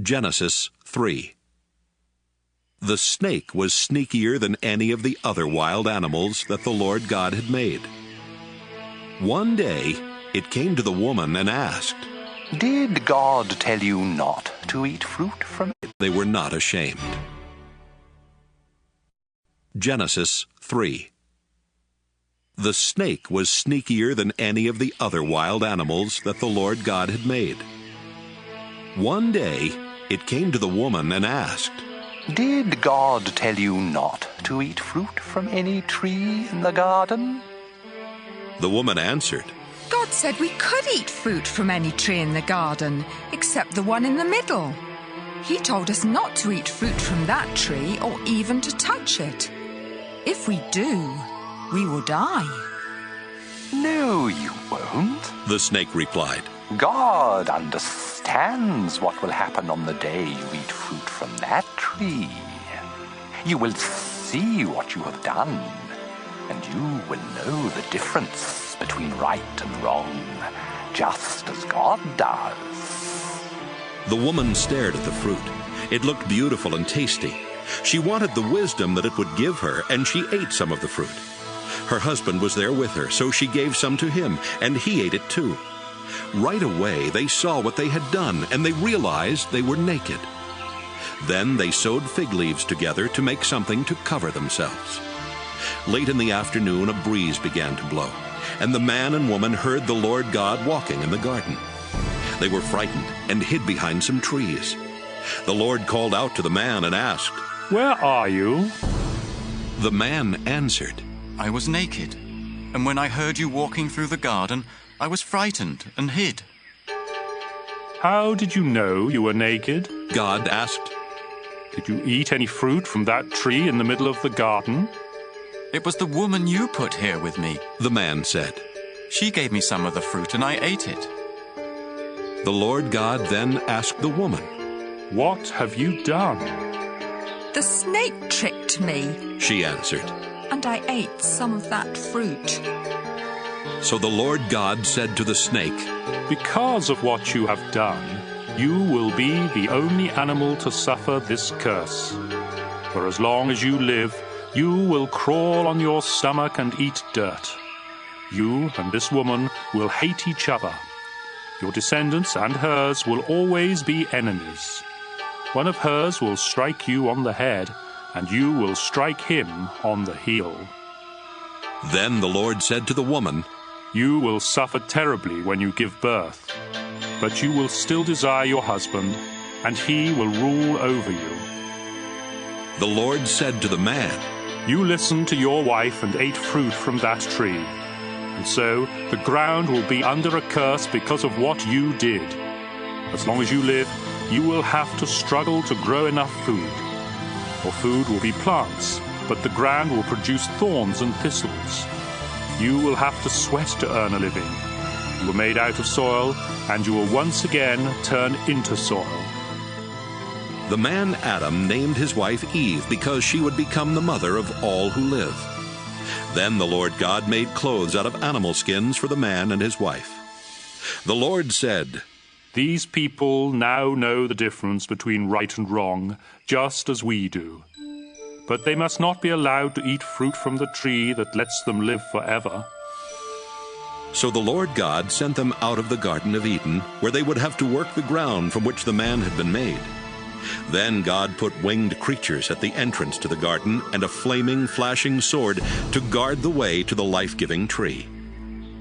Genesis 3. The snake was sneakier than any of the other wild animals that the Lord God had made. One day, it came to the woman and asked, "Did God tell you not to eat fruit from it?" They were not ashamed. Genesis 3. The snake was sneakier than any of the other wild animals that the Lord God had made. One day, it came to the woman and asked, "Did God tell you not to eat fruit from any tree in the garden?" The woman answered, God said we could eat fruit from any tree in the garden, except the one in the middle. He told us not to eat fruit from that tree or even to touch it. If we do, we will die. "No, you won't," the snake replied. "God understands what will happen on the day you eat fruit from that tree. You will see what you have done, and you will know the difference between right and wrong, just as God does." The woman stared at the fruit. It looked beautiful and tasty. She wanted the wisdom that it would give her, and she ate some of the fruit. Her husband was there with her, so she gave some to him, and he ate it too. Right away they saw what they had done, and they realized they were naked. Then they sewed fig leaves together to make something to cover themselves. Late in the afternoon a breeze began to blow, and the man and woman heard the Lord God walking in the garden. They were frightened and hid behind some trees. The Lord called out to the man and asked, "Where are you?" The man answered, "I was naked, and when I heard you walking through the garden, I was frightened and hid." "How did you know you were naked?" God asked. "Did you eat any fruit from that tree in the middle of the garden?" "It was the woman you put here with me," the man said. "She gave me some of the fruit and I ate it." The Lord God then asked the woman, "What have you done?" The snake tricked me, she answered. and I ate some of that fruit. So the Lord God said to the snake, "Because of what you have done, you will be the only animal to suffer this curse. For as long as you live, you will crawl on your stomach and eat dirt. You and this woman will hate each other. Your descendants and hers will always be enemies. One of hers will strike you on the head, and you will strike him on the heel." Then the Lord said to the woman, "You will suffer terribly when you give birth, but you will still desire your husband, and he will rule over you." The Lord said to the man, "You listened to your wife and ate fruit from that tree, and so the ground will be under a curse because of what you did. As long as you live, you will have to struggle to grow enough food. Your food will be plants, but the ground will produce thorns and thistles. You will have to sweat to earn a living. You were made out of soil, and you will once again turn into soil." The man Adam named his wife Eve because she would become the mother of all who live. Then the Lord God made clothes out of animal skins for the man and his wife. The Lord said, "These people now know the difference between right and wrong, just as we do. But they must not be allowed to eat fruit from the tree that lets them live forever." So the Lord God sent them out of the Garden of Eden, where they would have to work the ground from which the man had been made. Then God put winged creatures at the entrance to the garden and a flaming, flashing sword to guard the way to the life-giving tree.